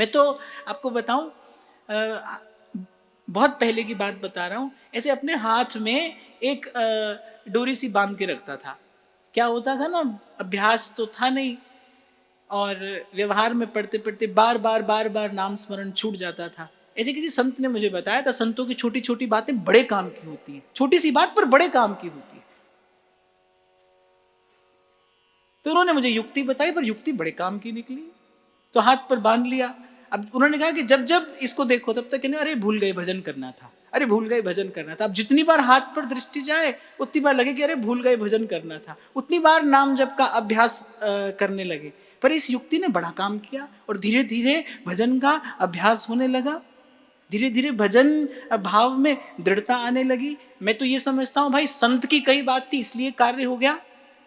मैं तो आपको बताऊं, बहुत पहले की बात बता रहा हूं, ऐसे अपने हाथ में एक डोरी सी बांध के रखता था। क्या होता था ना, अभ्यास तो था नहीं और व्यवहार में पढ़ते पढ़ते बार बार नाम स्मरण छूट जाता था। ऐसे किसी संत ने मुझे बताया था, संतों की छोटी छोटी बातें बड़े काम की होती हैं, छोटी सी बात पर बड़े काम की होती है। तो उन्होंने मुझे युक्ति बताई, पर युक्ति बड़े काम की निकली। तो हाथ पर बांध लिया। अब उन्होंने कहा कि जब जब इसको देखो तब तक अरे भूल गए भजन करना था, अरे भूल गए भजन करना था। अब जितनी बार हाथ पर दृष्टि जाए उतनी बार लगे कि अरे भूल गए भजन करना था, उतनी बार नाम जप का अभ्यास करने लगे। पर इस युक्ति ने बड़ा काम किया और धीरे धीरे भजन का अभ्यास होने लगा, धीरे धीरे भजन भाव में दृढ़ता आने लगी। मैं तो ये समझता हूं भाई, संत की कई बात थी इसलिए कार्य हो गया।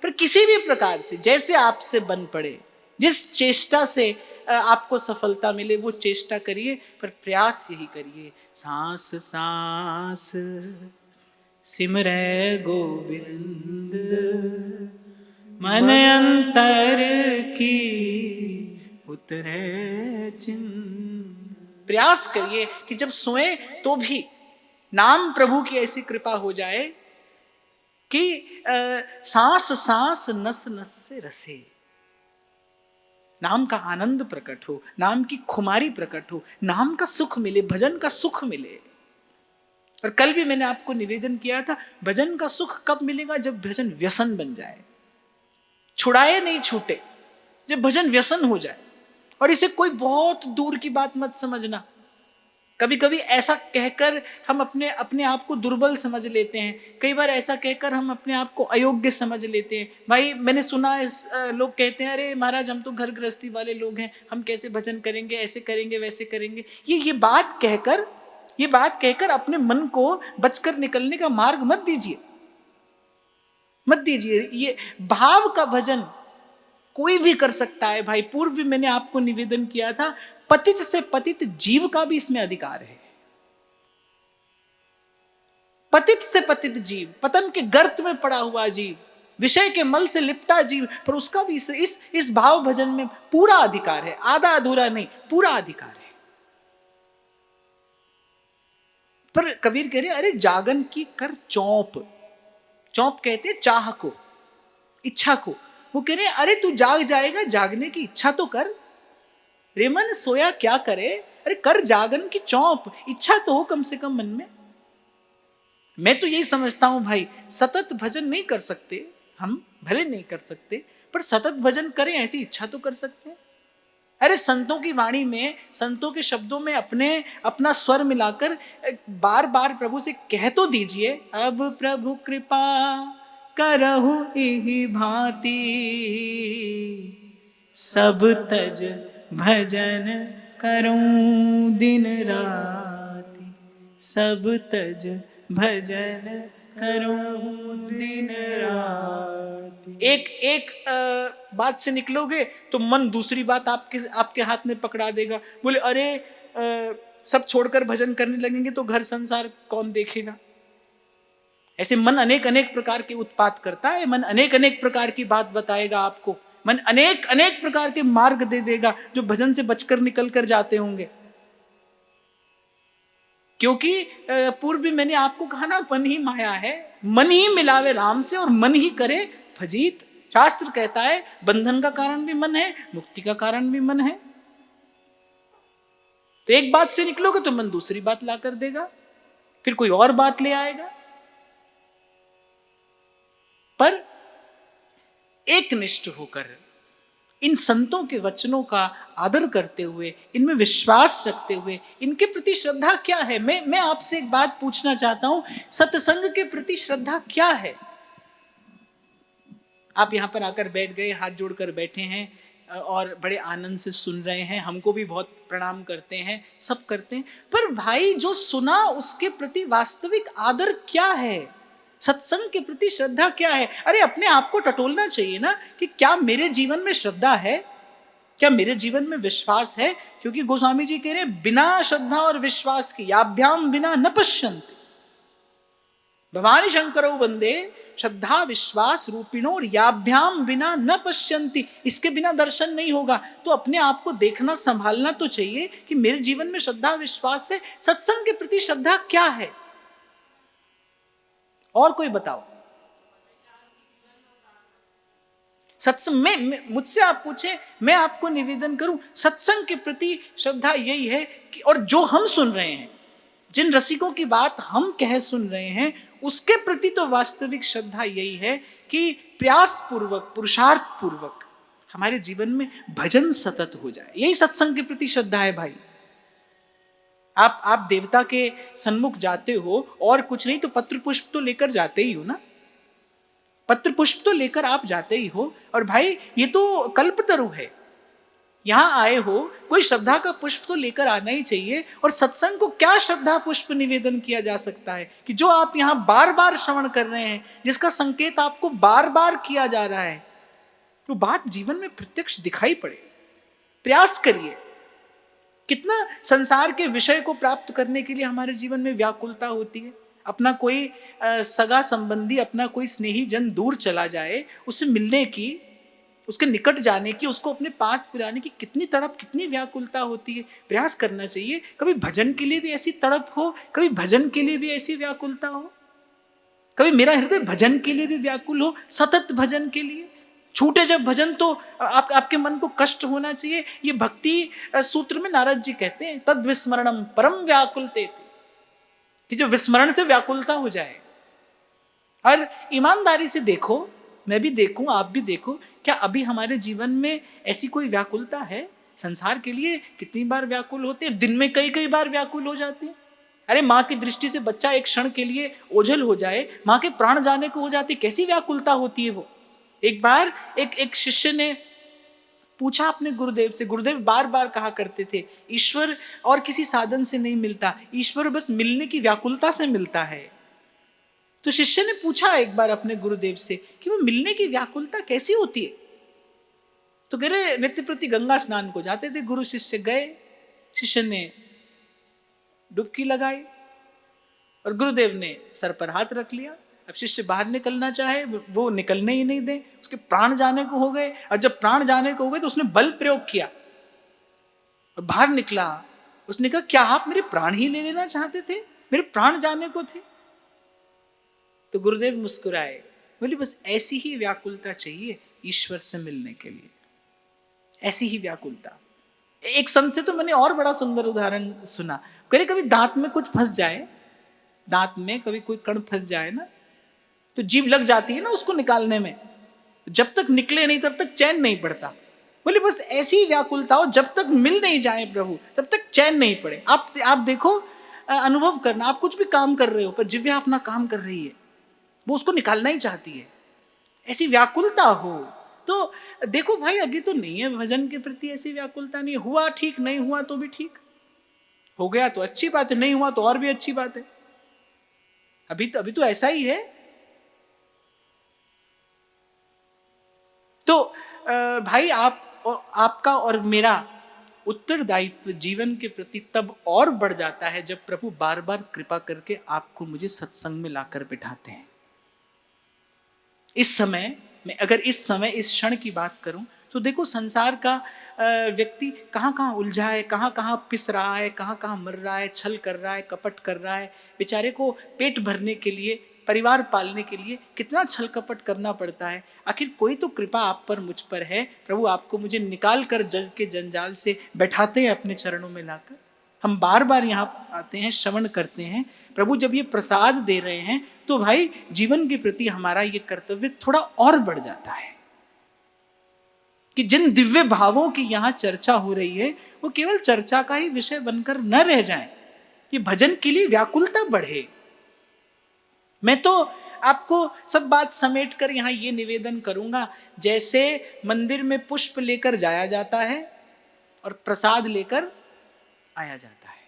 पर किसी भी प्रकार से जैसे आपसे बन पड़े, जिस चेष्टा से आपको सफलता मिले वो चेष्टा करिए, पर प्रयास यही करिए, सांस सांस सिमरै गोविंद, मन अंतर की उतरे चिन्ह। प्रयास करिए कि जब सोए तो भी नाम प्रभु की ऐसी कृपा हो जाए कि सांस सांस नस नस से रसे, नाम का आनंद प्रकट हो, नाम की खुमारी प्रकट हो, नाम का सुख मिले, भजन का सुख मिले। और कल भी मैंने आपको निवेदन किया था, भजन का सुख कब मिलेगा? जब भजन व्यसन बन जाए, छुड़ाए नहीं छूटे, जब भजन व्यसन हो जाए। और इसे कोई बहुत दूर की बात मत समझना। कभी कभी ऐसा कहकर हम अपने अपने आप को दुर्बल समझ लेते हैं, कई बार ऐसा कहकर हम अपने आप को अयोग्य समझ लेते हैं। भाई मैंने सुना है लोग कहते हैं अरे महाराज हम तो घर गृहस्थी वाले लोग हैं, हम कैसे भजन करेंगे, ऐसे करेंगे वैसे करेंगे। ये बात कहकर अपने मन को बचकर निकलने का मार्ग मत दीजिए, मत दीजिए। ये भाव का भजन कोई भी कर सकता है भाई। पूर्व भी मैंने आपको निवेदन किया था, पतित से पतित जीव का भी इसमें अधिकार है। पतित से पतित जीव, पतन के गर्त में पड़ा हुआ जीव, विषय के मल से लिपटा जीव, पर उसका भी इस भाव भजन में पूरा अधिकार है, आधा अधूरा नहीं, पूरा अधिकार है। पर कबीर कह रहे अरे जागन की कर चौंप, चौंप कहते हैं चाह को, इच्छा को। वो कह रहे अरे तू जाग जाएगा, जागने की इच्छा तो कर। रे मन सोया क्या करे, अरे कर जागन की चौंप, इच्छा तो हो कम से कम मन में। मैं तो यही समझता हूं भाई, सतत भजन नहीं कर सकते हम, भले नहीं कर सकते, पर सतत भजन करें ऐसी इच्छा तो कर सकते हैं। अरे संतों की वाणी में, संतों के शब्दों में अपना स्वर मिलाकर बार बार प्रभु से कह तो दीजिए, अब प्रभु कृपा करहु इहि भांति, सब तज भजन करूं दिन राति, सब तज भजन करूं दिन राति। एक बात से निकलोगे तो मन दूसरी बात आपके हाथ में पकड़ा देगा। बोले अरे सब छोड़कर भजन करने लगेंगे तो घर संसार कौन देखेगा। ऐसे मन अनेक अनेक प्रकार के उत्पात करता है, मन अनेक अनेक प्रकार की बात बताएगा आपको, मन अनेक अनेक प्रकार के मार्ग दे देगा जो भजन से बचकर निकल कर जाते होंगे। क्योंकि पूर्व भी मैंने आपको कहा ना, मन ही माया है, मन ही मिलावे राम से और मन ही करे फजीत। शास्त्र कहता है बंधन का कारण भी मन है, मुक्ति का कारण भी मन है। तो एक बात से निकलोगे तो मन दूसरी बात ला कर देगा, फिर कोई और बात ले आएगा। पर एक निष्ठ होकर इन संतों के वचनों का आदर करते हुए, इनमें विश्वास रखते हुए, इनके प्रति श्रद्धा क्या है। मैं आपसे एक बात पूछना चाहता हूं, सत्संग के प्रति श्रद्धा क्या है। आप यहां पर आकर बैठ गए, हाथ जोड़कर बैठे हैं और बड़े आनंद से सुन रहे हैं, हमको भी बहुत प्रणाम करते हैं, सब करते हैं। पर भाई जो सुना उसके प्रति वास्तविक आदर क्या है, सत्संग के प्रति श्रद्धा क्या है। अरे अपने आप को टटोलना चाहिए ना कि क्या मेरे जीवन में श्रद्धा है, क्या मेरे जीवन में विश्वास है। क्योंकि गोस्वामी जी कह रहे हैं बिना श्रद्धा और विश्वास के याभ्याम बिना न पश्यन्ति, भवानी शंकरो वंदे श्रद्धा विश्वास रूपिणो याभ्याम बिना न पश्यन्ति, इसके बिना दर्शन नहीं होगा। तो अपने आप को देखना संभालना तो चाहिए कि मेरे जीवन में श्रद्धा विश्वास है, सत्संग के प्रति श्रद्धा क्या है। और कोई बताओ। सत्संग में मुझसे आप पूछे, मैं आपको निवेदन करूं, सत्संग के प्रति श्रद्धा यही है कि, और जो हम सुन रहे हैं, जिन रसिकों की बात हम कह सुन रहे हैं, उसके प्रति तो वास्तविक श्रद्धा यही है कि प्रयास पूर्वक पुरुषार्थ पूर्वक हमारे जीवन में भजन सतत हो जाए। यही सत्संग के प्रति श्रद्धा है भाई। आप देवता के सन्मुख जाते हो और कुछ नहीं तो पत्र पुष्प तो लेकर जाते ही हो ना, पत्र पुष्प तो लेकर आप जाते ही हो। और भाई ये तो कल्पतरु है, यहां आए हो, कोई श्रद्धा का पुष्प तो लेकर आना ही चाहिए। और सत्संग को क्या श्रद्धा पुष्प निवेदन किया जा सकता है कि जो आप यहां बार बार श्रवण कर रहे हैं, जिसका संकेत आपको बार बार किया जा रहा है, तो बात जीवन में प्रत्यक्ष दिखाई पड़े। प्रयास करिए। कितना संसार के विषय को प्राप्त करने के लिए हमारे जीवन में व्याकुलता होती है। अपना कोई सगा संबंधी, अपना कोई स्नेही जन दूर चला जाए, उससे मिलने की, उसके निकट जाने की, उसको अपने पास पिलाने की कितनी तड़प, कितनी व्याकुलता होती है। प्रयास करना चाहिए कभी भजन के लिए भी ऐसी तड़प हो, कभी भजन के लिए भी ऐसी व्याकुलता हो, कभी मेरा हृदय भजन के लिए भी व्याकुल हो, सतत भजन के लिए। छूटे जब भजन तो आपके मन को कष्ट होना चाहिए। ये भक्ति सूत्र में नारद जी कहते हैं, तद विस्मरणम परम व्याकुलते, कि जो विस्मरण से व्याकुलता हो जाए। और ईमानदारी से देखो, मैं भी देखूं, आप भी देखो, क्या अभी हमारे जीवन में ऐसी कोई व्याकुलता है? संसार के लिए कितनी बार व्याकुल होते हैं, दिन में कई कई बार व्याकुल हो जाते हैं। अरे माँ की दृष्टि से बच्चा एक क्षण के लिए ओझल हो जाए, माँ के प्राण जाने को हो जाती, कैसी व्याकुलता होती है वो। एक बार एक शिष्य ने पूछा अपने गुरुदेव से, गुरुदेव बार बार कहा करते थे, ईश्वर और किसी साधन से नहीं मिलता, ईश्वर बस मिलने की व्याकुलता से मिलता है। तो शिष्य ने पूछा एक बार अपने गुरुदेव से कि वो मिलने की व्याकुलता कैसी होती है। तो कह रहे, नित्य प्रति गंगा स्नान को जाते थे, गुरु शिष्य गए, शिष्य ने डुबकी लगाई और गुरुदेव ने सर पर हाथ रख लिया। अब शिष्य बाहर निकलना चाहे, वो निकलने ही नहीं दे, उसके प्राण जाने को हो गए। और जब प्राण जाने को हो गए तो उसने बल प्रयोग किया और बाहर निकला। उसने कहा, क्या आप मेरे प्राण ही ले लेना चाहते थे? मेरे प्राण जाने को थे। तो गुरुदेव मुस्कुराए, बोले बस ऐसी ही व्याकुलता चाहिए ईश्वर से मिलने के लिए, ऐसी ही व्याकुलता। एक संत से तो मैंने और बड़ा सुंदर उदाहरण सुना। कभी कभी दांत में कुछ फंस जाए, दांत में कभी कोई कण फंस जाए ना, तो जीभ लग जाती है ना उसको निकालने में, जब तक निकले नहीं तब तक चैन नहीं पड़ता। बोले बस ऐसी व्याकुलता हो, जब तक मिल नहीं जाए प्रभु तब तक चैन नहीं पड़े। आप देखो, अनुभव करना, आप कुछ भी काम कर रहे हो पर जिह्वा अपना काम कर रही है, वो उसको निकालना ही चाहती है, ऐसी व्याकुलता हो। तो देखो भाई, अभी तो नहीं है भजन के प्रति ऐसी व्याकुलता, नहीं हुआ ठीक, नहीं हुआ तो भी ठीक, हो गया तो अच्छी बात है, नहीं हुआ तो और भी अच्छी बात है। अभी तो ऐसा ही है। तो भाई आपका और मेरा उत्तरदायित्व जीवन के प्रति तब और बढ़ जाता है जब प्रभु बार बार कृपा करके आपको मुझे सत्संग में लाकर बिठाते हैं। इस समय मैं अगर इस क्षण की बात करूं तो देखो, संसार का व्यक्ति कहाँ कहाँ उलझा है, कहाँ कहाँ पिस रहा है, कहाँ कहाँ मर रहा है, छल कर रहा है, कपट कर रहा है। बेचारे को पेट भरने के लिए, परिवार पालने के लिए कितना छल कपट करना पड़ता है। आखिर कोई तो कृपा आप पर, मुझ पर है। प्रभु आपको मुझे निकाल कर जग के जंजाल से बैठाते हैं अपने चरणों में लाकर। हम बार बार यहाँ आते हैं, श्रवण करते हैं। प्रभु जब ये प्रसाद दे रहे हैं तो भाई जीवन के प्रति हमारा ये कर्तव्य थोड़ा और बढ़ जाता है कि जिन दिव्य भावों की यहाँ चर्चा हो रही है वो केवल चर्चा का ही विषय बनकर न रह जाए, कि भजन के लिए व्याकुलता बढ़े। मैं तो आपको सब बात समेट कर यहाँ ये निवेदन करूंगा, जैसे मंदिर में पुष्प लेकर जाया जाता है और प्रसाद लेकर आया जाता है,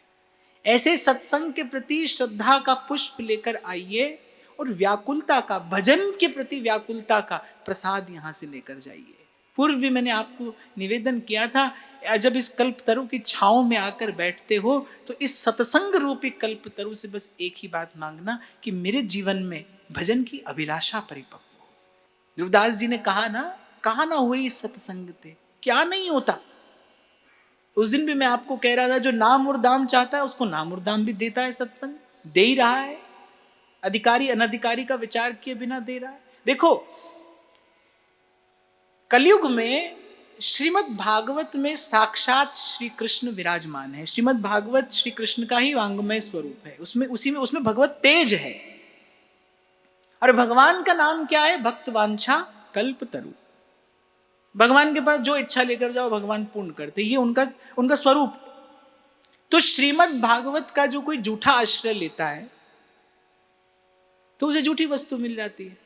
ऐसे सत्संग के प्रति श्रद्धा का पुष्प लेकर आइए और व्याकुलता का, भजन के प्रति व्याकुलता का प्रसाद यहाँ से लेकर जाइए। पूर्व भी मैंने आपको निवेदन किया था, जब इस कल्पतरु की छांव में आकर बैठते हो तो इस सत्संग रूपी कल्पतरु से बस एक ही बात मांगना कि मेरे जीवन में भजन की अभिलाषा परिपक्व हो। ध्रुवदास जी ने कहा ना हुई सत्संग ते, क्या नहीं होता। उस दिन भी मैं आपको कह रहा था, जो नाम और दाम चाहता है उसको नाम और दाम भी देता है सत्संग, दे ही रहा है। अधिकारी अनधिकारी का विचार किए बिना दे रहा है। देखो, कलयुग में श्रीमद् भागवत में साक्षात श्री कृष्ण विराजमान है। श्रीमद् भागवत श्री कृष्ण का ही वांग्मय स्वरूप है। उसमें भगवत तेज है। और भगवान का नाम क्या है? भक्तवांछा कल्पतरु। भगवान के पास जो इच्छा लेकर जाओ भगवान पूर्ण करते, ये उनका स्वरूप। तो श्रीमद् भागवत का जो कोई झूठा आश्रय लेता है तो उसे झूठी वस्तु मिल जाती है।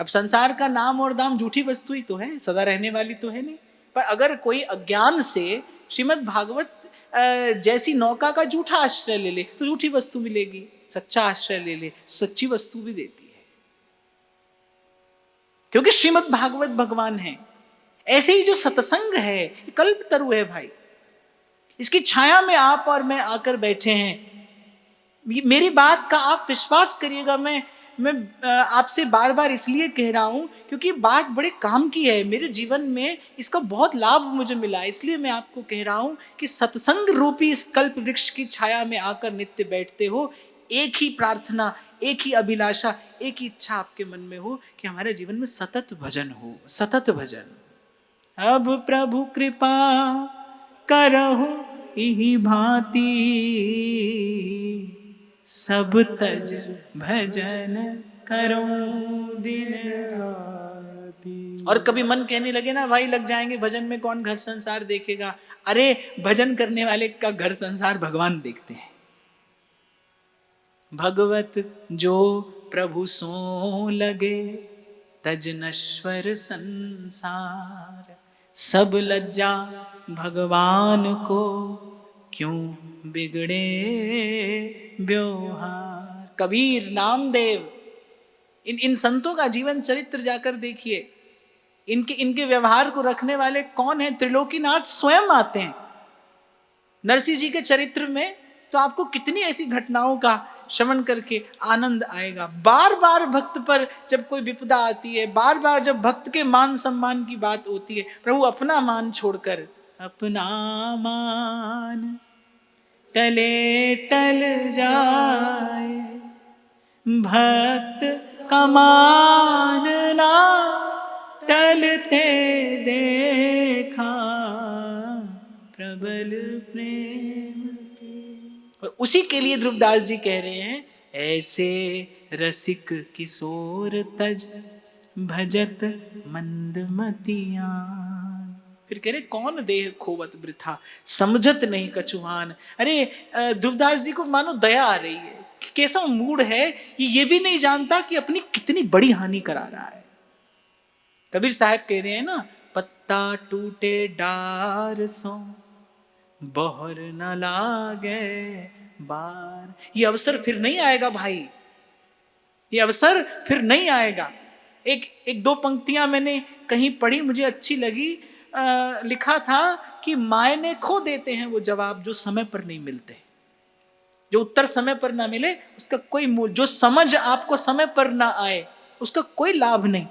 अब संसार का नाम और दाम झूठी वस्तु ही तो है, सदा रहने वाली तो है नहीं। पर अगर कोई अज्ञान से श्रीमद् भागवत जैसी नौका का झूठा आश्रय ले ले तो झूठी वस्तु मिलेगी, सच्चा आश्रय ले ले तो सच्ची वस्तु भी देती है, क्योंकि श्रीमद् भागवत भगवान है। ऐसे ही जो सत्संग है कल्पतरु है भाई। इसकी छाया में आप और मैं आकर बैठे हैं। मेरी बात का आप विश्वास करिएगा, मैं आपसे बार बार इसलिए कह रहा हूं क्योंकि बात बड़े काम की है। मेरे जीवन में इसका बहुत लाभ मुझे मिला, इसलिए मैं आपको कह रहा हूं कि सत्संग रूपी इस कल्प वृक्ष की छाया में आकर नित्य बैठते हो। एक ही प्रार्थना, एक ही अभिलाषा, एक ही इच्छा आपके मन में हो कि हमारे जीवन में सतत भजन हो, सतत भजन। अब प्रभु कृपा करहु इहि भांति, सब तज भजन करो दिन राति। और कभी मन कहने लगे ना, भाई लग जाएंगे भजन में, कौन घर संसार देखेगा। अरे भजन करने वाले का घर संसार भगवान देखते हैं। भगवत जो प्रभु सो लगे, तज नश्वर संसार। सब लज्जा भगवान को, क्यों बिगड़े व्यवहार। कबीर, नामदेव, इन संतों का जीवन चरित्र जाकर देखिए। इनके व्यवहार को रखने वाले कौन है? त्रिलोकीनाथ स्वयं आते हैं। नरसिंह जी के चरित्र में तो आपको कितनी ऐसी घटनाओं का श्रवण करके आनंद आएगा। बार बार भक्त पर जब कोई विपदा आती है, बार बार जब भक्त के मान सम्मान की बात होती है, प्रभु अपना मान छोड़कर, अपना मान टले टल जाए, भक्त का मान ना टलते देखा, प्रबल प्रेम के। और उसी के लिए ध्रुवदास जी कह रहे हैं, ऐसे रसिक किशोर तज भजत मंदमतियां। फिर कह रहे, कौन देह खोवत वृथा, समझत नहीं कछुहान। अरे ध्रुवदास जी को मानो दया आ रही है। कैसा मूड है, ये भी नहीं जानता कि अपनी कितनी बड़ी हानि करा रहा है। कबीर साहब कह रहे हैं ना, पत्ता टूटे डार सो, बहर न लागे बार। ये अवसर फिर नहीं आएगा भाई, ये अवसर फिर नहीं आएगा। एक दो पंक्तियां मैंने कहीं पढ़ी, मुझे अच्छी लगी। लिखा था कि मायने खो देते हैं वो जवाब जो समय पर नहीं मिलते। जो उत्तर समय पर ना मिले उसका कोई मूल, जो समझ आपको समय पर ना आए उसका कोई लाभ नहीं।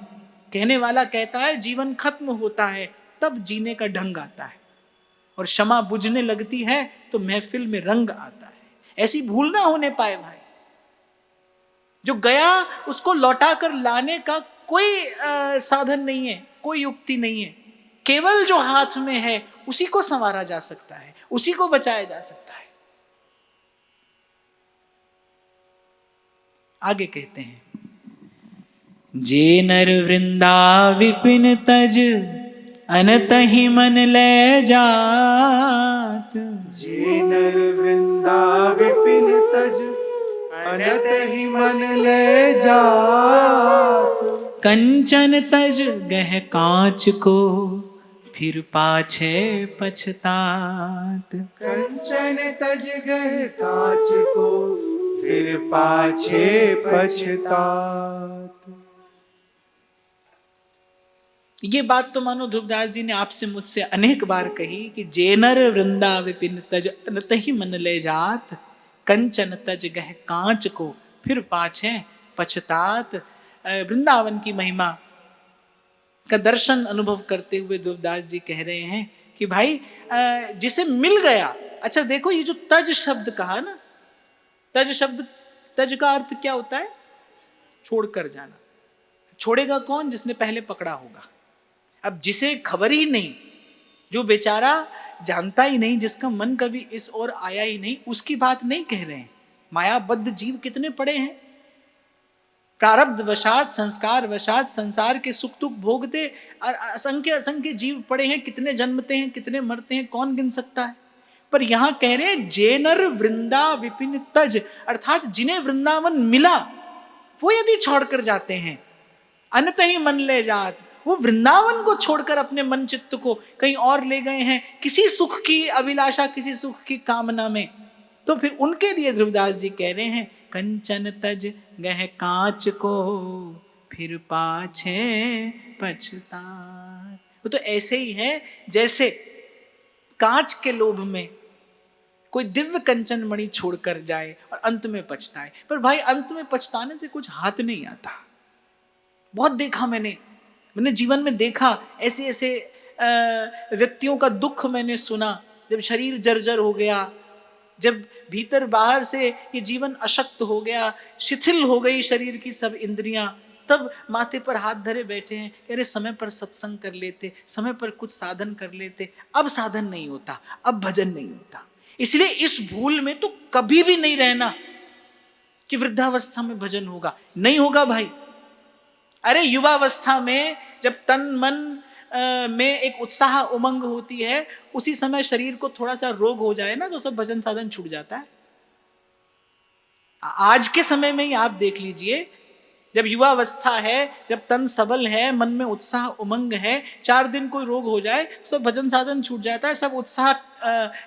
कहने वाला कहता है, जीवन खत्म होता है तब जीने का ढंग आता है, और क्षमा बुझने लगती है तो महफिल में रंग आता है। ऐसी भूल ना होने पाए भाई। जो गया उसको लौटा कर लाने का कोई साधन नहीं है, कोई युक्ति नहीं है। केवल जो हाथ में है उसी को संवारा जा सकता है, उसी को बचाया जा सकता है। आगे कहते हैं, जे नर वृंदा विपिन तज अनतहि मन ले जात। जे नर वृंदा विपिन तज अनतहि मन ले जात। कंचन तज गह कांच को, फिर पाछे पछतात। कंचन तज गह कांच को, फिर पाछे पछतात। ये बात तो मानो ध्रुवदास जी ने आपसे मुझसे अनेक बार कही कि जेनर वृंदा विपिन तज अनतहि मन ले जात, कंचन तज गह कांच को, फिर पाछे पछतात। वृंदावन की महिमा का दर्शन अनुभव करते हुए ध्रुवदास जी कह रहे हैं कि भाई जिसे मिल गया। अच्छा देखो, ये जो तज शब्द कहा ना, तज शब्द, तज का अर्थ क्या होता है? छोड़कर जाना। छोड़ेगा कौन? जिसने पहले पकड़ा होगा। अब जिसे खबर ही नहीं, जो बेचारा जानता ही नहीं, जिसका मन कभी इस ओर आया ही नहीं, उसकी बात नहीं कह रहे हैं। मायाबद्ध जीव कितने पड़े हैं, प्रारब्ध वशात, संस्कार वशात संसार के सुख दुख भोगते असंख्य असंख्य जीव पड़े हैं। कितने जन्मते हैं, कितने मरते हैं, कौन गिन सकता है? पर यहां कह रहे हैं जेनर वृंदा विपिन तज, अर्थात जिन्हें वृंदावन मिला वो यदि छोड़कर जाते हैं, अनत ही मन ले जात, वो वृंदावन को छोड़कर अपने मन चित्त को कहीं और ले गए हैं किसी सुख की अभिलाषा, किसी सुख की कामना में, तो फिर उनके लिए ध्रुवदास जी कह रहे हैं कंचन तज गह कांच को फिर पाछे पछताए। वो तो ऐसे ही है जैसे कांच के लोभ में कोई दिव्य कंचन मणि छोड़कर जाए और अंत में पछताए। पर भाई अंत में पछताने से कुछ हाथ नहीं आता। बहुत देखा मैंने जीवन में देखा, ऐसे ऐसे व्यक्तियों का दुख मैंने सुना। जब शरीर जर्जर हो गया, जब भीतर बाहर से ये जीवन अशक्त हो गया, शिथिल हो गई शरीर की सब इंद्रियां, तब माथे पर हाथ धरे बैठे हैं, कह रहे समय पर सत्संग कर लेते, समय पर कुछ साधन कर लेते। अब साधन नहीं होता, अब भजन नहीं होता। इसलिए इस भूल में तो कभी भी नहीं रहना कि वृद्धावस्था में भजन होगा, नहीं होगा भाई। अरे युवावस्था में जब तन मन में एक उत्साह उमंग होती है, उसी समय शरीर को थोड़ा सा रोग हो जाए ना तो सब भजन साधन छूट जाता है। आज के समय में ही आप देख लीजिए, जब युवावस्था है, जब तन सबल है, मन में उत्साह उमंग है, 4 दिन कोई रोग हो जाए सब भजन साधन छूट जाता है, सब उत्साह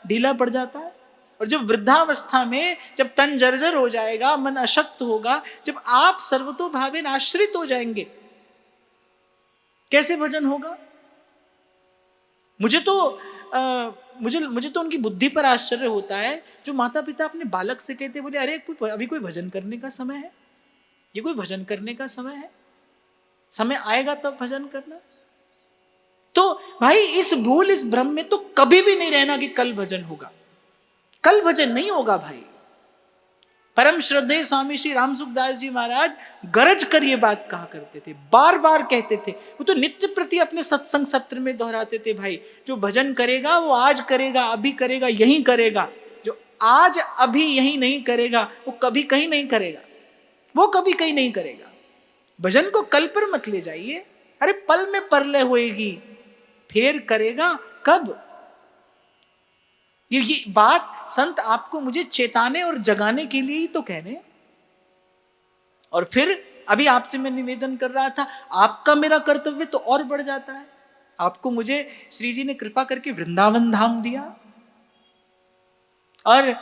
ढीला पड़ जाता है। और जब वृद्धावस्था में जब तन जर्जर हो जाएगा, मन अशक्त होगा, जब आप सर्वतोभावेन आश्रित हो जाएंगे, कैसे भजन होगा? मुझे तो उनकी बुद्धि पर आश्चर्य होता है जो माता पिता अपने बालक से कहते, बोले अरे अभी कोई भजन करने का समय है, ये कोई भजन करने का समय है, समय आएगा तब भजन करना। तो भाई इस भूल, इस भ्रम में तो कभी भी नहीं रहना कि कल भजन होगा। कल भजन नहीं होगा भाई। परम श्रद्धेय स्वामी श्री राम सुखदास जी महाराज गरज कर ये बात कहा करते थे, बार बार कहते थे। वो तो नित्य प्रति अपने सत्संग सत्र में दोहराते थे, भाई जो भजन करेगा वो आज करेगा, अभी करेगा, यहीं करेगा। जो आज अभी यहीं नहीं करेगा वो कभी कहीं नहीं करेगा, वो कभी कहीं नहीं करेगा। भजन को कल पर मत ले जाइए। अरे पल में परले होएगी, फिर करेगा कब? ये बात संत आपको मुझे चेताने और जगाने के लिए ही तो कह रहे हैं। और फिर अभी आपसे मैं निवेदन कर रहा था, आपका मेरा कर्तव्य तो और बढ़ जाता है। आपको मुझे श्री जी ने कृपा करके वृंदावन धाम दिया, और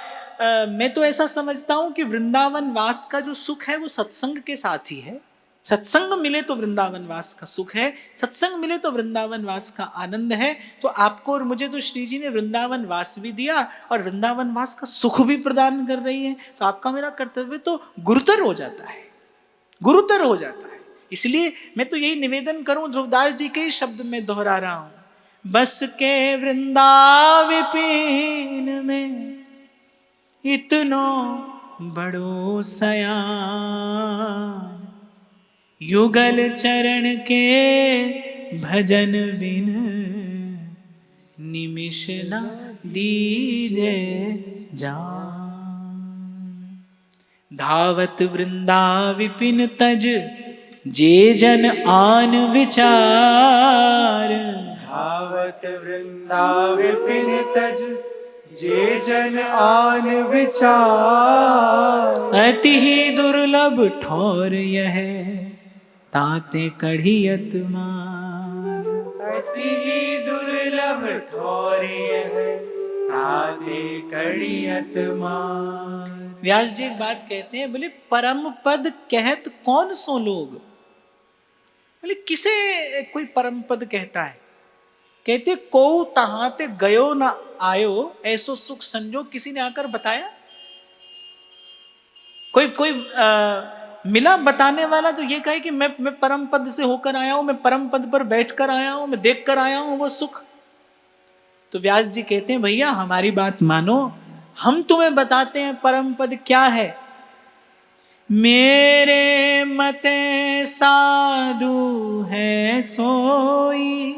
मैं तो ऐसा समझता हूं कि वृंदावन वास का जो सुख है वो सत्संग के साथ ही है। सत्संग मिले तो वृंदावन वास का सुख है, सत्संग मिले तो वृंदावन वास का आनंद है। तो आपको और मुझे तो श्री जी ने वृंदावन वास भी दिया और वृंदावन वास का सुख भी प्रदान कर रही है। तो आपका मेरा कर्तव्य तो गुरुतर हो जाता है, गुरुतर हो जाता है। इसलिए मैं तो यही निवेदन करूं, ध्रुवदास जी के ही शब्द में दोहरा रहा हूं, बस के वृंदाविपीन में इतनो बड़ो सयान, युगल चरण के भजन बिन निमिष न दीजे जान। धावत वृंदा विपिन तज जे जन आन विचार, धावत वृंदा विपिन तज जे जन आन विचार। अति ही दुर्लभ ठौर यह ताते कढ़ियत मान, अति ही दुर्लभ ठौर यह ताते कढ़ियत मान। व्यास जी एक बात कहते हैं, बोले परम पद कहत कौन सो लोग। बोले किसे कोई परम पद कहता है? कहते को तहाते गयो ना आयो, ऐसो सुख संजो। किसी ने आकर बताया? कोई मिला बताने वाला तो ये कहे कि मैं परम पद से होकर आया हूं, मैं परम पद पर बैठकर आया हूं, मैं देख कर आया हूं वो सुख। तो व्यास जी कहते हैं भैया हमारी बात मानो, हम तुम्हें बताते हैं परम पद क्या है। मेरे मते साधु है सोई,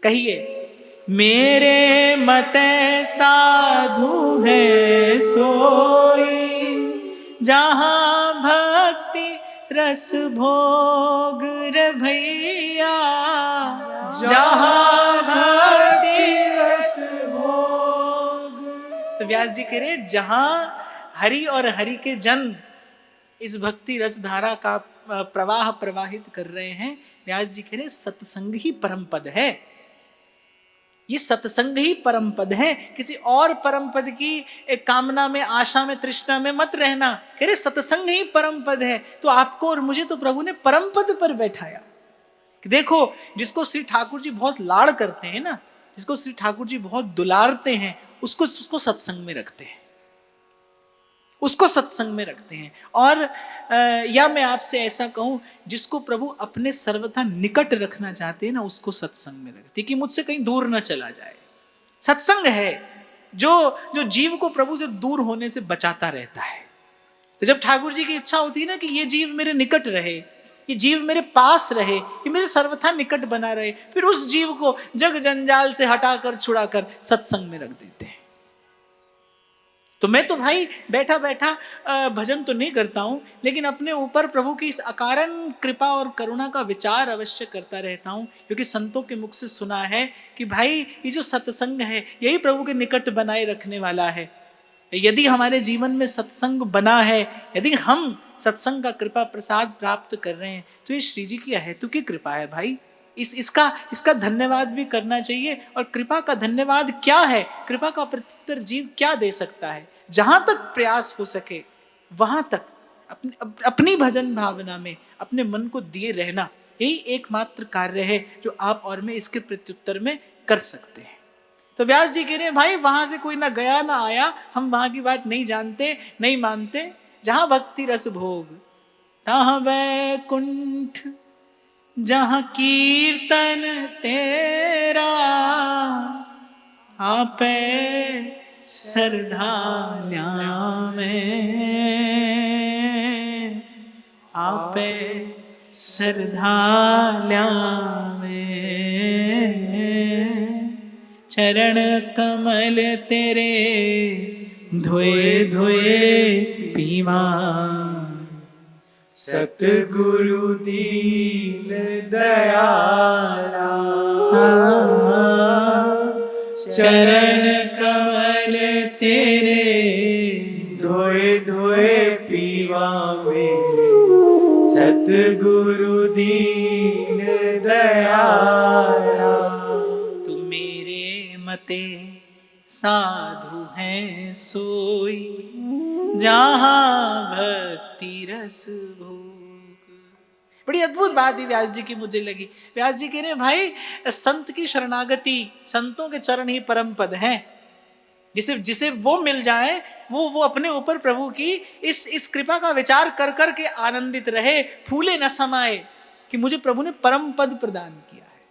कहिए, मेरे मते साधु है सोई, जहां भक्ति रस भोग रे भैया, जहां भक्ति रस भोग। तो व्यास जी कह रहे जहां हरि और हरि के जन इस भक्ति रस धारा का प्रवाह प्रवाहित कर रहे हैं, व्यास जी कह रहे सत्संग ही परम पद है। ये सत्संग ही परम पद है, किसी और परम पद की एक कामना में, आशा में, तृष्णा में मत रहना। कह रहे सत्संग ही परम पद है। तो आपको और मुझे तो प्रभु ने परम पद पर बैठाया। देखो, जिसको श्री ठाकुर जी बहुत लाड़ करते हैं ना, जिसको श्री ठाकुर जी बहुत दुलारते हैं, उसको सत्संग में रखते हैं, उसको सत्संग में रखते हैं। और या मैं आपसे ऐसा कहूं, जिसको प्रभु अपने सर्वथा निकट रखना चाहते हैं ना, उसको सत्संग में रखते हैं कि मुझसे कहीं दूर न चला जाए। सत्संग है जो जीव को प्रभु से दूर होने से बचाता रहता है। तो जब ठाकुर जी की इच्छा होती है ना कि ये जीव मेरे निकट रहे, ये जीव मेरे पास रहे, ये मेरे सर्वथा निकट बना रहे, फिर उस जीव को जग जंजाल से हटाकर छुड़ाकर सत्संग में रख देते हैं। तो मैं तो भाई बैठा बैठा भजन तो नहीं करता हूं, लेकिन अपने ऊपर प्रभु की इस अकारण कृपा और करुणा का विचार अवश्य करता रहता हूं, क्योंकि संतों के मुख से सुना है कि भाई ये जो सत्संग है यही प्रभु के निकट बनाए रखने वाला है। यदि हमारे जीवन में सत्संग बना है, यदि हम सत्संग का कृपा प्रसाद प्राप्त कर रहे हैं, तो ये श्री जी की अहेतु की कृपा है भाई। इसका धन्यवाद भी करना चाहिए। और कृपा का धन्यवाद क्या है, कृपा का प्रत्युत्तर जीव क्या दे सकता है। जहां तक प्रयास हो सके वहां तक अपनी भजन भावना में अपने मन को दिए रहना, यही एकमात्र कार्य है जो आप और मैं इसके प्रत्युत्तर में कर सकते हैं। तो व्यास जी कह रहे हैं भाई वहां से कोई ना गया ना आया, हम वहां की बात नहीं जानते नहीं मानते। जहां भक्ति रस भोग तहां वैकुंठ, जहां कीर्तन तेरा आपे सरधान्या में, आपे सरधान्या में, चरण कमल तेरे धोए धोए पीवा, सतगुरु दीन दयाला, चरण कमल तेरे धोए धोए पीवा मेरे, सतगुरु दीन दयाला। तू मेरे मते साधु हैं सोई, जहां भक्ति रस भोग। बड़ी अद्भुत बात ही व्यास जी की मुझे लगी। व्यास जी कह रहे हैं भाई संत की शरणागति, संतों के चरण ही परम पद हैं। जिसे वो मिल जाए वो अपने ऊपर प्रभु की इस कृपा का विचार कर कर के आनंदित रहे, फूले न समाए कि मुझे प्रभु ने परम पद प्रदान किया है।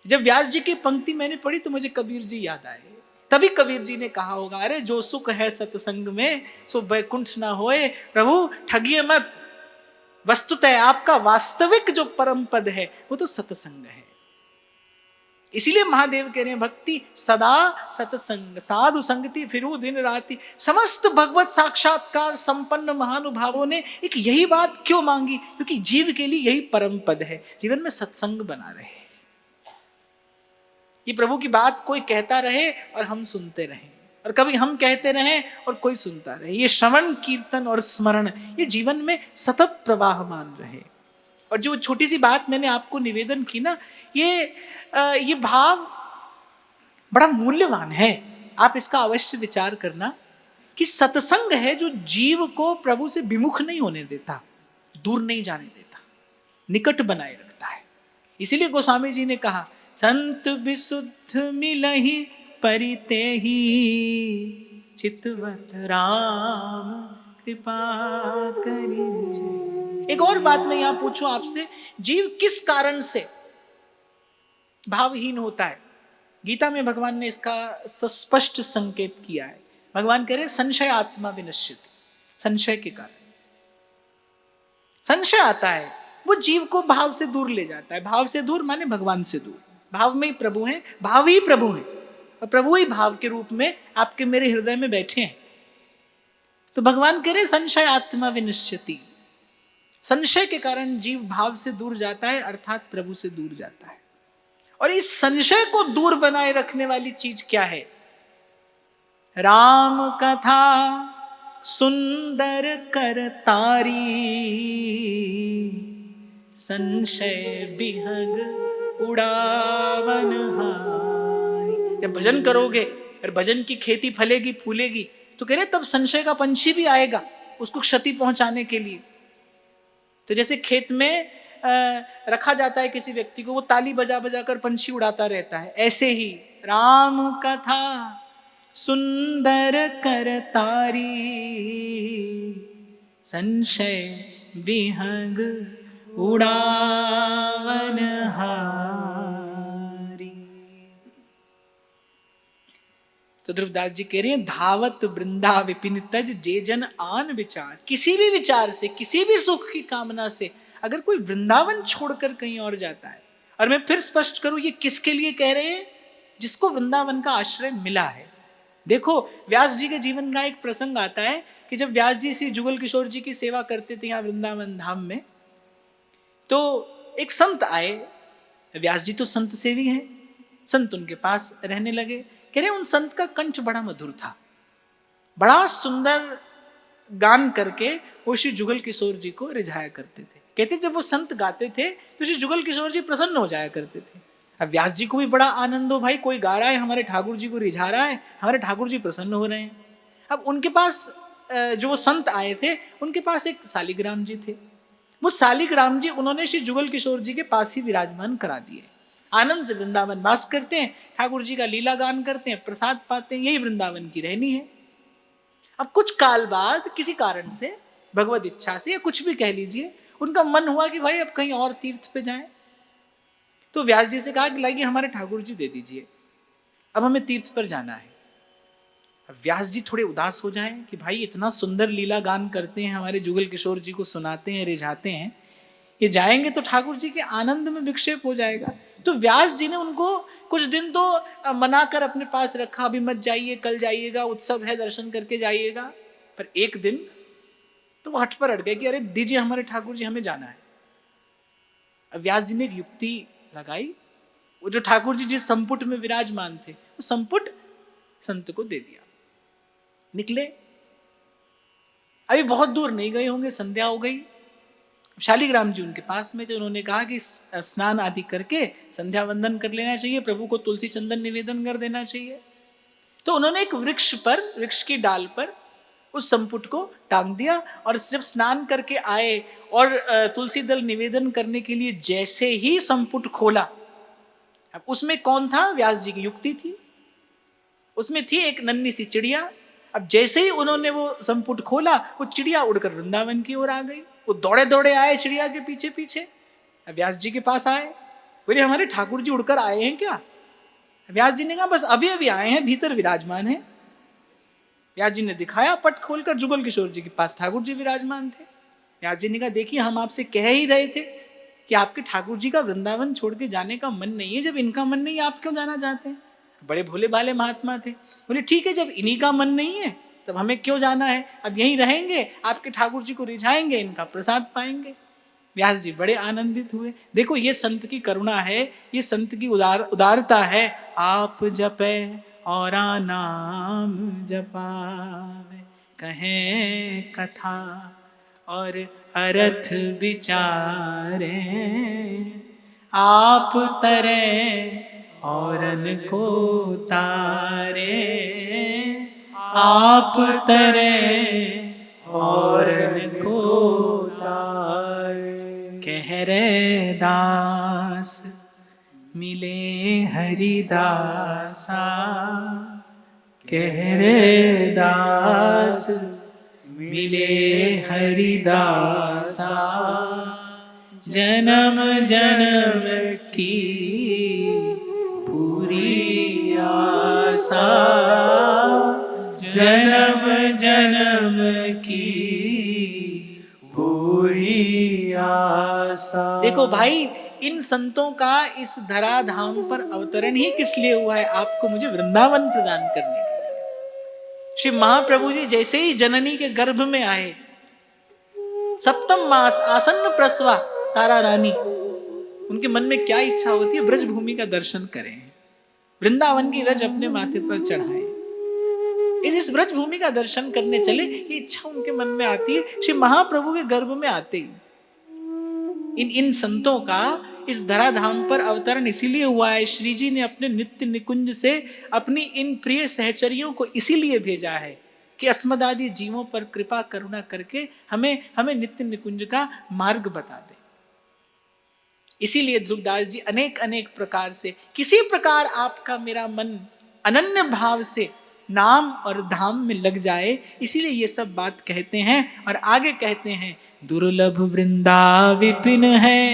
जब व्यास जी की पंक्ति मैंने पढ़ी तो मुझे कबीर जी याद आए। तभी कबीर जी ने कहा होगा, अरे जो सुख है सत्संग में सो बैकुंठ ना होए। प्रभु ठगिए मत, वस्तुतः आपका वास्तविक जो परम पद है वो तो सत्संग है। इसीलिए महादेव कह रहे हैं भक्ति सदा सत्संग, साधु संगति फिरू दिन राति। समस्त भगवत साक्षात्कार संपन्न महानुभावों ने एक यही बात क्यों मांगी, क्योंकि जीव के लिए यही परम पद है, जीवन में सत्संग बना रहे। ये प्रभु की बात कोई कहता रहे और हम सुनते रहें, और कभी हम कहते रहें और कोई सुनता रहे। ये श्रवण कीर्तन और स्मरण ये जीवन में सतत प्रवाहमान रहे। और जो छोटी सी बात मैंने आपको निवेदन की ना, ये भाव बड़ा मूल्यवान है। आप इसका अवश्य विचार करना कि सत्संग है जो जीव को प्रभु से विमुख नहीं होने देता, दूर नहीं जाने देता, निकट बनाए रखता है। इसीलिए गोस्वामी जी ने कहा, संत विशुद्ध मिलहि परितेहि चितवत राम कृपा करिए। एक और बात मैं यहां पूछूं आपसे, जीव किस कारण से भावहीन होता है? गीता में भगवान ने इसका स्पष्ट संकेत किया है। भगवान कह रहे संशय आत्मा विनश्यति, संशय के कारण संशय आता है, वो जीव को भाव से दूर ले जाता है। भाव से दूर माने भगवान से दूर। भाव में ही प्रभु हैं, भाव ही प्रभु हैं, और प्रभु ही भाव के रूप में आपके मेरे हृदय में बैठे हैं। तो भगवान कह रहे संशय आत्मा विनश्यति, संशय के कारण जीव भाव से दूर जाता है, अर्थात प्रभु से दूर जाता है। और इस संशय को दूर बनाए रखने वाली चीज क्या है? राम कथा सुंदर करतारी, संशय बिहग उड़ावन हारी। जब भजन करोगे और भजन की खेती फलेगी फूलेगी, तो कह रहे तब संशय का पंछी भी आएगा उसको क्षति पहुंचाने के लिए। तो जैसे खेत में रखा जाता है किसी व्यक्ति को, वो ताली बजा बजा कर पंछी उड़ाता रहता है, ऐसे ही राम कथा सुंदर करतारी, संशय विहग उड़ावन हारी। तो ध्रुवदास जी कह रहे हैं धावत वृंदा विपिन तज जे जन आन विचार। किसी भी विचार से, किसी भी सुख की कामना से अगर कोई वृंदावन छोड़कर कहीं और जाता है, और मैं फिर स्पष्ट करूं ये किसके लिए कह रहे हैं? जिसको वृंदावन का आश्रय मिला है। देखो व्यास जी के जीवन का एक प्रसंग आता है कि जब व्यास जी श्री जुगल किशोर जी की सेवा करते थे यहाँ वृंदावन धाम में, तो एक संत आए। व्यास जी तो संत सेवी हैं, संत उनके पास रहने लगे। कह रहे उन संत का कंठ बड़ा मधुर था, बड़ा सुंदर गान करके वो श्री जुगल किशोर जी को रिझाया करते थे। कहते जब वो संत गाते थे तो श्री जुगल किशोर जी प्रसन्न हो जाया करते थे। अब व्यास जी को भी बड़ा आनंद हो, भाई कोई गा रहा है, हमारे ठाकुर जी को रिझा रहा है, हमारे ठाकुर जी प्रसन्न हो रहे हैं। अब उनके पास जो वो संत आए थे, उनके पास एक शालिग्राम जी थे। वो शालिग्राम जी उन्होंने श्री जुगल किशोर जी के पास ही विराजमान करा दिए। आनंद से वृंदावन वास करते हैं, ठाकुर जी का लीला गान करते हैं, प्रसाद पाते हैं, यही वृंदावन की रहनी है। अब कुछ काल बाद किसी कारण से, भगवत इच्छा से या कुछ भी कह लीजिए, उनका मन हुआ कि भाई अब कहीं और तीर्थ पे जाएं। तो व्यास जी से कहा कि लाइए हमारे ठाकुर जी दे दीजिए, अब हमें तीर्थ पर जाना है। अब व्यास जी थोड़े उदास हो जाएं कि भाई इतना सुंदर लीला गान करते हैं, हमारे जुगल किशोर जी को सुनाते हैं, रिझाते हैं, ये जाएंगे तो ठाकुर जी के आनंद में विक्षेप हो जाएगा। तो व्यास जी ने उनको कुछ दिन तो मनाकर अपने पास रखा, अभी मत जाइए, कल जाइएगा, उत्सव है, दर्शन करके जाइएगा। पर एक दिन तो वो हट पर अड़ गए कि अरे दीजिए हमारे ठाकुर जी, हमें जाना है। अब व्यास जी ने एक युक्ति लगाई, वो जो ठाकुर जी जिस संपुट में विराजमान थे, वो संपुट संत को दे दिया। निकले, अभी बहुत दूर नहीं गए होंगे, संध्या हो गई। शालिग्राम जी उनके पास में थे, उन्होंने कहा कि स्नान आदि करके संध्या वंदन कर लेना चाहिए, प्रभु को तुलसी चंदन निवेदन कर देना चाहिए। तो उन्होंने एक वृक्ष पर, वृक्ष की डाल पर उस संपुट को टांग दिया, और जब स्नान करके आए और तुलसी दल निवेदन करने के लिए जैसे ही संपुट खोला, अब उसमें कौन था? व्यास जी की युक्ति थी। उसमें थी एक नन्ही सी चिड़िया। अब जैसे ही उन्होंने वो संपुट खोला, वो चिड़िया उड़कर वृंदावन की ओर आ गई। वो दौड़े दौड़े आए चिड़िया के पीछे पीछे, अब व्यास जी के पास आए, बोले हमारे ठाकुर जी उड़कर आए हैं क्या? व्यास जी ने कहा बस अभी अभी आए हैं, भीतर विराजमान है। व्यास जी ने दिखाया पट खोलकर, जुगल किशोर जी के पास ठाकुर जी विराजमान थे। व्यास जी ने कहा देखिए हम आपसे कह ही रहे थे कि आपके ठाकुर जी का वृंदावन छोड़ के जाने का मन नहीं है, जब इनका मन नहीं है आप क्यों जाना चाहते हैं? बड़े भोले भाले महात्मा थे। बोले ठीक है, जब इन्हीं का मन नहीं है तब हमें क्यों जाना है, अब यहीं रहेंगे, आपके ठाकुर जी को रिझाएंगे, इनका प्रसाद पाएंगे। व्यास जी बड़े आनंदित हुए। देखो ये संत की करुणा है, ये संत की उदारता है। आप जपे और नाम जपावे, कहें कथा और अर्थ विचारे, आप तरे औरन को तारे, आप तरे औरन को तारे। कह रे दास मिले हरिदासा, कह रे दास मिले हरिदासा, जन्म जन्म की पूरी आशा, जन्म जन्म की पूरी आशा। देखो भाई, इन संतों का इस धराधाम पर अवतरण ही किस लिए हुआ है? आपको मुझे वृंदावन प्रदान करने के लिए। श्री महाप्रभु जी जैसे ही जननी के गर्भ में आए, सप्तम मास आसन्न प्रसवा, तारा रानी, उनके मन में क्या इच्छा होती है? ब्रजभूमि का दर्शन करें, वृंदावन की रज अपने माथे पर चढ़ाएं। इस ब्रजभूमि का दर्शन करने चले, ये इच्छा उनके मन में आती है। श्री महाप्रभु के गर्भ में आते ही इन संतों का इस धराधाम पर अवतरण इसीलिए हुआ है। श्री जी ने अपने नित्य निकुंज से अपनी इन प्रिय सहचरियों को इसीलिए भेजा है कि अस्मदादि जीवों पर कृपा करुणा करके हमें नित्य निकुंज का मार्ग बता दे। इसीलिए ध्रुवदास जी अनेक अनेक प्रकार से, किसी प्रकार आपका मेरा मन अनन्य भाव से नाम और धाम में लग जाए, इसीलिए ये सब बात कहते हैं। और आगे कहते हैं, दुर्लभ वृंदा विपिन है,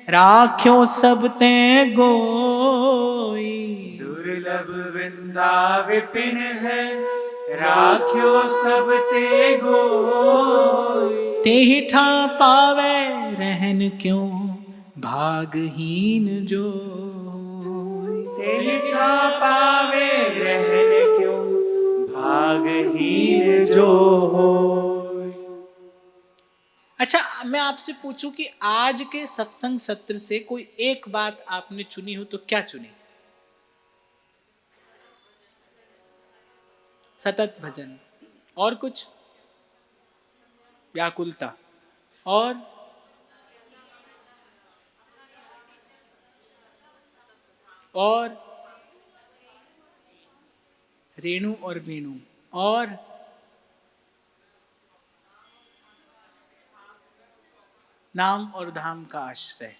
राख्यो सब ते गोई। दुर्लभ वृंदा विपिन है, राख्यो सब ते गोई। तेहि ठा पावे रहन क्यों, भागहीन जो। तेहि ठा पावे रहन क्यों, भागहीन जो होय। अच्छा, मैं आपसे पूछूं कि आज के सत्संग सत्र से कोई एक बात आपने चुनी हो तो क्या चुनी? सतत भजन। और कुछ? व्याकुलता। और रेणु और वेणु। और नाम और धाम का आश्रय।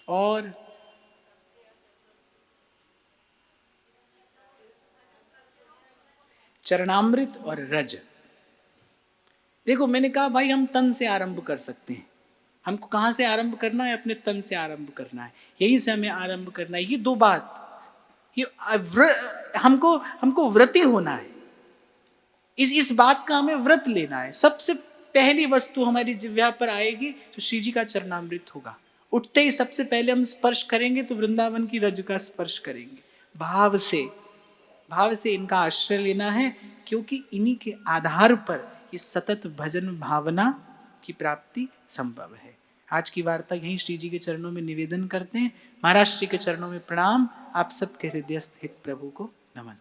और चरणामृत और रज। देखो, मैंने कहा भाई हम तन से आरंभ कर सकते हैं। हमको कहां से आरंभ करना है? अपने तन से आरंभ करना है, यहीं से हमें आरंभ करना है। ये दो बात, ये हमको व्रती होना है। इस बात का हमें व्रत लेना है। सबसे पहली वस्तु हमारी जिह्वा पर आएगी तो श्री जी का चरणामृत होगा। उठते ही सबसे पहले हम स्पर्श करेंगे तो वृंदावन की रज का स्पर्श करेंगे। भाव से इनका आश्रय लेना है, क्योंकि इन्हीं के आधार पर ये सतत भजन भावना की प्राप्ति संभव है। आज की वार्ता यहीं श्री जी के चरणों में निवेदन करते हैं। महाराज श्री के चरणों में प्रणाम। आप सबके हृदयस्थ हित प्रभु को नमन।